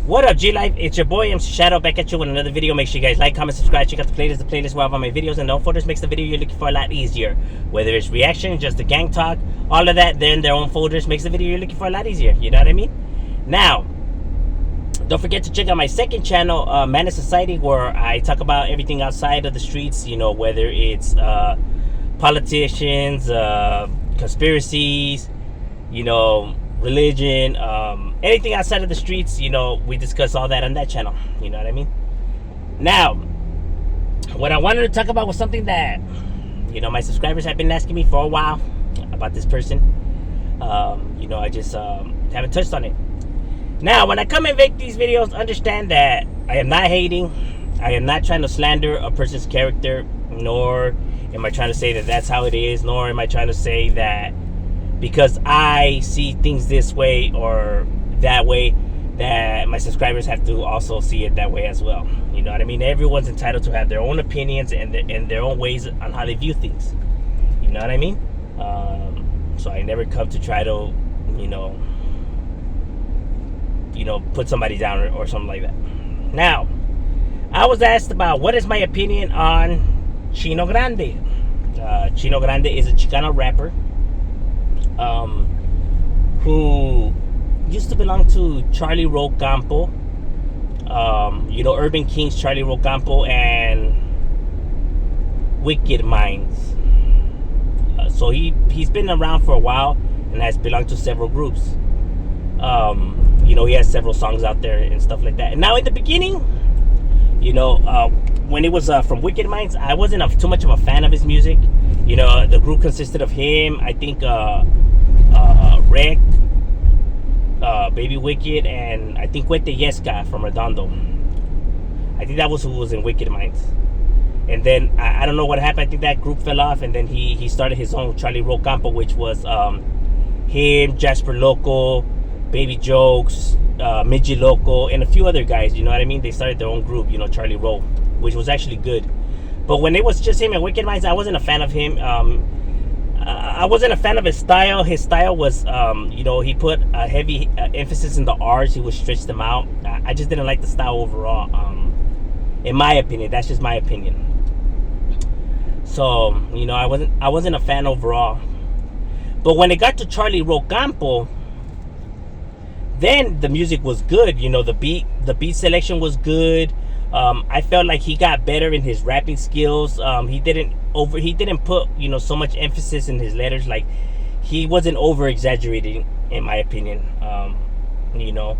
What up, G Life? It's your boy MC Shadow back at you with another video. Make sure you guys like, comment, subscribe, check out the playlist. The playlist where I have all my videos, and no folders makes the video you're looking for a lot easier. Whether it's reaction, just the gang talk, all of that, they're in their own folders, makes the video you're looking for a lot easier. You know what I mean? Now, don't forget to check out my second channel, Man in Society, where I talk about everything outside of the streets. You know, whether it's politicians, conspiracies, you know, religion, anything outside of the streets. You know, we discuss all that on that channel. You know what I mean? Now, what I wanted to talk about was something that, you know, my subscribers have been asking me for a while about this person. You know, I just haven't touched on it. Now, when I come and make these videos, understand that I am not hating. I am not trying to slander a person's character, nor am I trying to say that that's how it is, nor am I trying to say that because I see things this way or that way, that my subscribers have to also see it that way as well. You know what I mean? Everyone's entitled to have their own opinions and their own ways on how they view things. You know what I mean? So I never come to try to, you know, put somebody down or something like that. Now, I was asked about what is my opinion on Chino Grande. Chino Grande is a Chicano rapper who used to belong to Charlie Rocampo. You know, Urban Kings, Charlie Rocampo, and Wicked Minds. So he's been around for a while and has belonged to several groups. You know, he has several songs out there and stuff like that. And now in the beginning, you know, when it was from Wicked Minds, I wasn't too much of a fan of his music. You know, the group consisted of him, I think, Rec, Baby Wicked, and I think Cuete Yesca from Redondo. I think that was who was in Wicked Minds. And then I don't know what happened. I think that group fell off, and then he started his own Charlie Rocampo, which was him, Jasper Loco, Baby Jokes, Midget Loco, and a few other guys. You know what I mean? They started their own group, you know, Charlie Roll, which was actually good. But when it was just him and Wicked Minds, I wasn't a fan of him. I wasn't a fan of his style. His style was, you know, he put a heavy emphasis in the R's. He would stretch them out. I just didn't like the style overall. In my opinion, that's just my opinion. So, you know, I wasn't a fan overall. But when it got to Charlie Rocampo, then the music was good. You know, the beat selection was good. I felt like he got better in his rapping skills. He didn't put, you know, so much emphasis in his letters. Like, he wasn't over exaggerating, in my opinion. You know,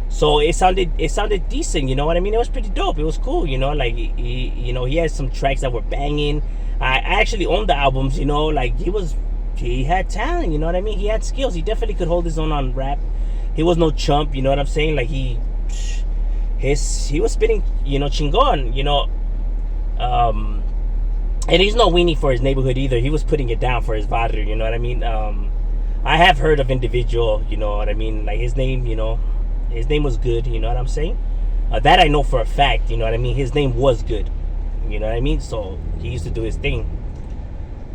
so it sounded decent. You know what I mean? It was pretty dope. It was cool. You know, like he had some tracks that were banging. I actually owned the albums. You know, like he had talent. You know what I mean? He had skills. He definitely could hold his own on rap. He was no chump. You know what I'm saying? Like he was spitting, you know, chingon, you know, and he's no weenie for his neighborhood either. He was putting it down for his barrio, you know what I mean? I have heard of Individual, you know what I mean? Like his name, you know, his name was good, you know what I'm saying? That I know for a fact, you know what I mean? His name was good, you know what I mean? So he used to do his thing.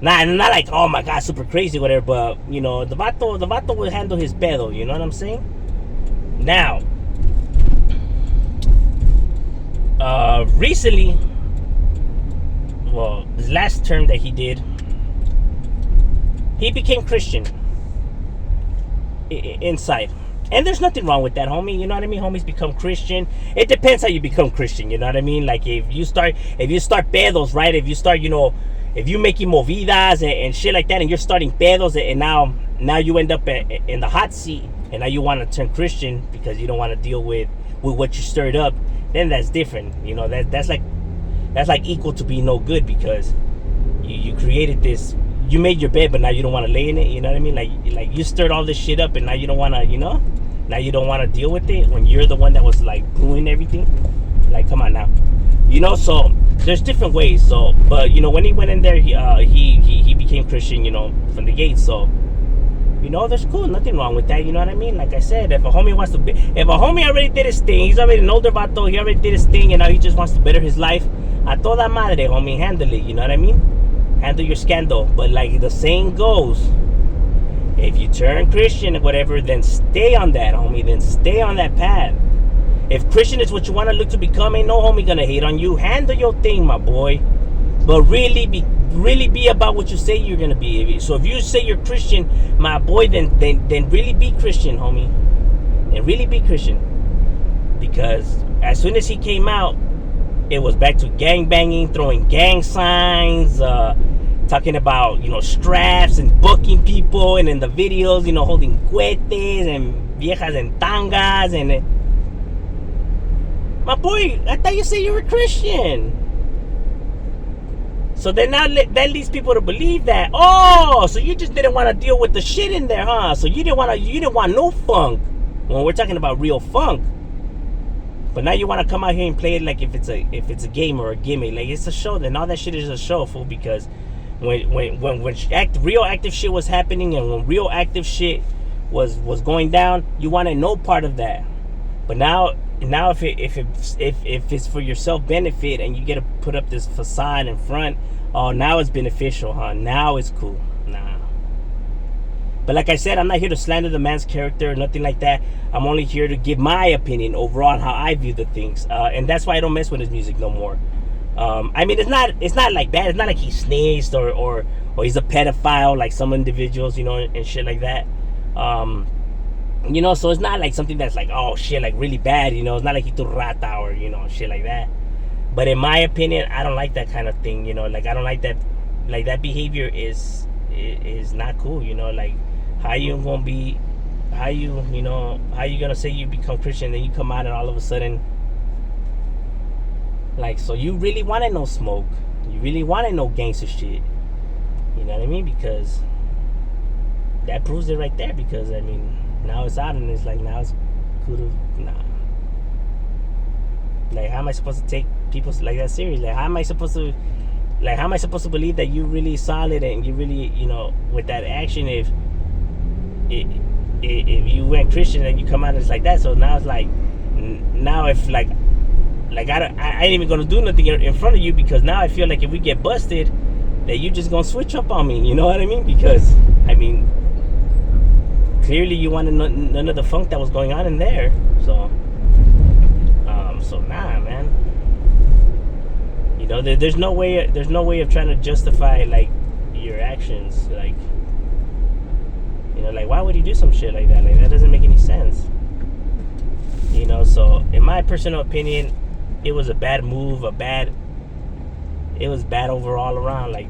Not like, oh my God, super crazy, whatever, but, you know, the vato will handle his pedo, you know what I'm saying? Now, recently, well, this last term that he did, he became Christian inside. And there's nothing wrong with that, homie. You know what I mean? Homies become Christian. It depends how you become Christian. You know what I mean? Like if you start pedos, right? If you start, you know, if you making movidas and shit like that, and you're starting pedos, and now you end up in the hot seat, and now you want to turn Christian because you don't want to deal with what you stirred up, then that's different. You know, that's like equal to being no good, because you created this. You made your bed, but now you don't want to lay in it. You know what I mean? Like you stirred all this shit up, and now you don't want to, you know, now you don't want to deal with it when you're the one that was like gluing everything. Like, come on now, you know. So there's different ways. So, but you know, when he went in there, he became Christian, you know, from the gate. So, you know, there's cool, nothing wrong with that. You know what I mean? Like I said, if a homie already did his thing, he's already an older vato, he already did his thing, and now he just wants to better his life. A toda madre, homie, handle it. You know what I mean? Handle your scandal. But like the saying goes, if you turn Christian or whatever, then stay on that, homie. Then stay on that path. If Christian is what you want to look to become, ain't no homie gonna hate on you. Handle your thing, my boy. But really be about what you say you're gonna be. So if you say you're Christian, my boy, then really be Christian, homie. And really be Christian. Because as soon as he came out, it was back to gang banging, throwing gang signs, talking about, straps and booking people, and in the videos, holding cohetes and viejas en tangas, and my boy, I thought you said you were Christian. So then now that leads people to believe that, so you just didn't want to deal with the shit in there, huh? So you didn't want no funk when we're talking about real funk. But now you want to come out here and play it like if it's a game or a gimmick, like it's a show. Then all that shit is a show, fool. Because when real active shit was happening, and when real active shit was going down, you wanted no part of that. But now if it's for your self benefit and you get to put up this facade in front, now it's beneficial, huh? Now it's cool. Nah. But like I said, I'm not here to slander the man's character or nothing like that. I'm only here to give my opinion overall on how I view the things, and that's why I don't mess with his music no more. I mean, it's not like that. It's not like he sneezed or he's a pedophile like some individuals, and shit like that. So it's not like something that's like, oh shit, like really bad. It's not like he threw rata or shit like that. But in my opinion, I don't like that kind of thing. Like I don't like that. Like that behavior is not cool. Like. How you gonna say you become Christian, then you come out and all of a sudden, like, so you really wanted no smoke, you really wanted no gangster shit, you know what I mean? Because that proves it right there. Because I mean, now it's out and it's like, now it's cool to, nah. Like, how am I supposed to take people like that serious? Like, how am I supposed to believe that you really solid and you really, with that action, if you went Christian and you come out and it's like that? So now it's like, now if like I ain't even gonna do nothing in front of you, because now I feel like if we get busted, that you just gonna switch up on me. You know what I mean? Because I mean, clearly you wanted none of the funk that was going on in there. So nah, man. There's no way of trying to justify like your actions, like. Like, why would he do some shit like that? Like, that doesn't make any sense. So in my personal opinion, it was a bad move, it was bad overall around. Like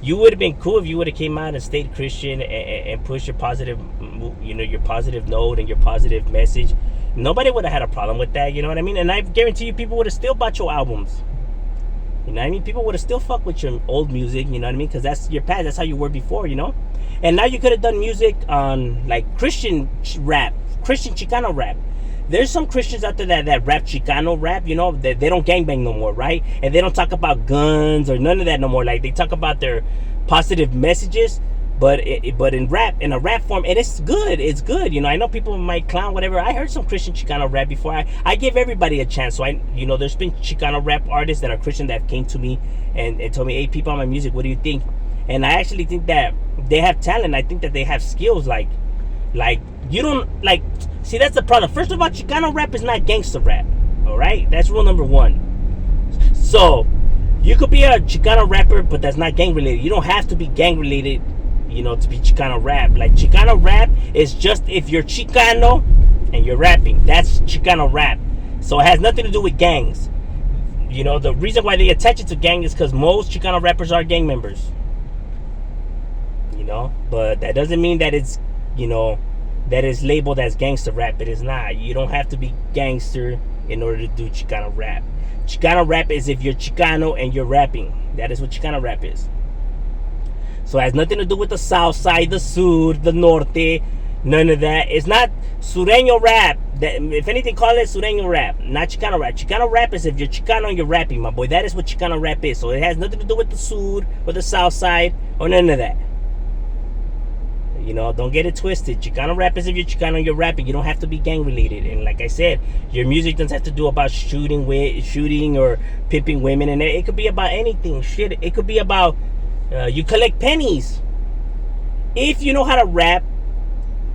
you would have been cool if you would have came out and stayed Christian and pushed your positive, your positive note and your positive message. Nobody would have had a problem with that, you know what I mean? And I guarantee you, people would have still bought your albums. You know what I mean? People would have still fucked with your old music, you know what I mean? Because that's your past. That's how you were before, And now you could have done music on, like, Christian rap, Christian Chicano rap. There's some Christians out there that rap Chicano rap, that they don't gangbang no more, right? And they don't talk about guns or none of that no more. Like, they talk about their positive messages, but in a rap form, and it's good. It's good. I know people might clown, whatever. I heard some Christian Chicano rap before. I give everybody a chance. So there's been Chicano rap artists that are Christian that came to me and told me, hey, people on my music, what do you think? And I actually think that they have talent. I think that they have skills. Like you don't like. See, that's the problem. First of all, Chicano rap is not gangster rap. All right, that's rule number one. So you could be a Chicano rapper, but that's not gang related. You don't have to be gang related, to be Chicano rap. Like, Chicano rap is just if you're Chicano and you're rapping. That's Chicano rap. So it has nothing to do with gangs. The reason why they attach it to gang is because most Chicano rappers are gang members. But that doesn't mean that it's, that is labeled as gangster rap. It is not. You don't have to be gangster in order to do Chicano rap. Chicano rap is if you're Chicano and you're rapping. That is what Chicano rap is. So it has nothing to do with the South Side, the Sur, the Norte, none of that. It's not Sureño rap. If anything, call it Sureño rap, not Chicano rap. Chicano rap is if you're Chicano and you're rapping, my boy. That is what Chicano rap is. So it has nothing to do with the Sur or the South Side or none of that. Don't get it twisted. Chicano rap is if you're Chicano and you're rapping. You don't have to be gang related. And like I said, your music doesn't have to do about shooting or pimping women. And it could be about anything. Shit, it could be about you collect pennies. If you know how to rap,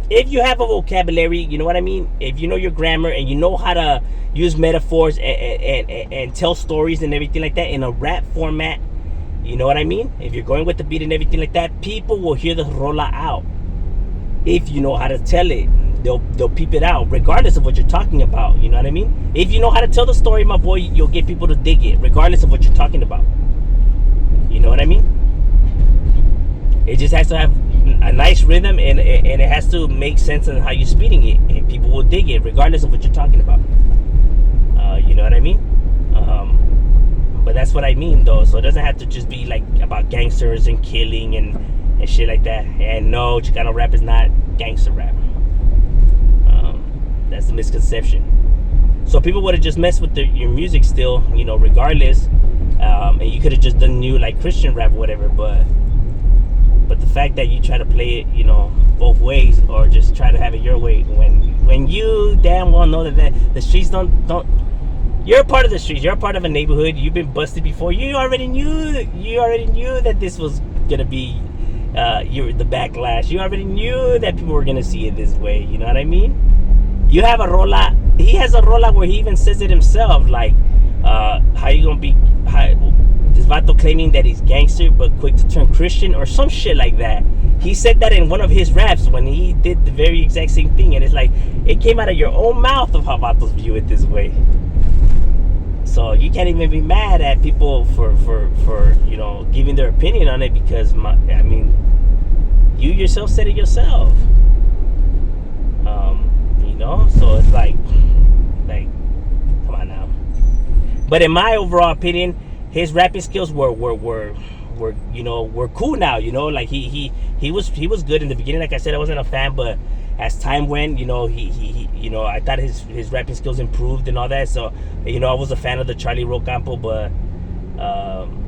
if you have a vocabulary, you know what I mean. If you know your grammar and you know how to use metaphors and tell stories and everything like that in a rap format, you know what I mean. If you're going with the beat and everything like that, people will hear the rola out. If you know how to tell it, they'll peep it out, regardless of what you're talking about. You know what I mean? If you know how to tell the story, my boy, you'll get people to dig it, regardless of what you're talking about. You know what I mean? It just has to have a nice rhythm, and it has to make sense in how you're speeding it, and people will dig it, regardless of what you're talking about. You know what I mean? But that's what I mean, though. So it doesn't have to just be like about gangsters and killing and shit like that. And no, Chicano rap is not gangster rap. That's the misconception. So people would have just messed with your music still, you know, regardless. And you could have just done new like Christian rap or whatever. But the fact that you try to play it, you know, both ways, or just try to have it your way, when you damn well know that the streets don't. You're a part of the streets. You're a part of a neighborhood. You've been busted before. You already knew that this was gonna be the backlash. You already knew that people were gonna see it this way. You know what I mean? You have a rola. He has a rola where he even says it himself. Like, how you gonna be? This vato claiming that he's gangster but quick to turn Christian or some shit like that. He said that in one of his raps when he did the very exact same thing, and it's like it came out of your own mouth of how vatos view it this way. So you can't even be mad at people for you know, giving their opinion on it, because I mean, you yourself said it yourself. You know, so it's like come on now. But in my overall opinion, his rapping skills were you know, were cool now. You know, like he was good in the beginning. Like I said, I wasn't a fan, but as time went, you know, he you know, I thought his rapping skills improved and all that. So, you know, I was a fan of the Charlie Rocampo, but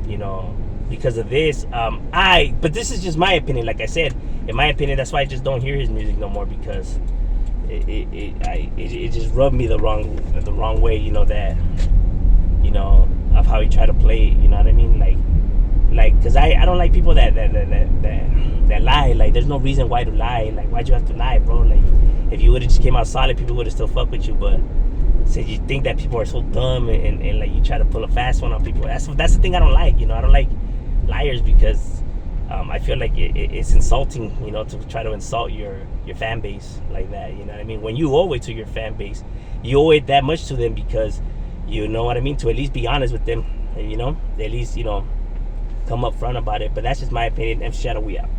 you know, because of this, but this is just my opinion. Like I said, in my opinion, that's why I just don't hear his music no more, because it just rubbed me the wrong way. You know, that, you know, of how he tried to play it. You know what I mean? Like, because I don't like people that lie. Like, there's no reason why to lie. Like, why'd you have to lie, bro? Like, if you would have just came out solid, people would have still fucked with you. But since you think that people are so dumb and like you try to pull a fast one on people, that's the thing I don't like. You know, I don't like liars, because I feel like it's insulting, you know, to try to insult your fan base like that. You know what I mean? When you owe it to your fan base, you owe it that much to them, because, you know what I mean, to at least be honest with them. You know, at least, you know, come up front about it. But that's just my opinion. M. Shadow, we out.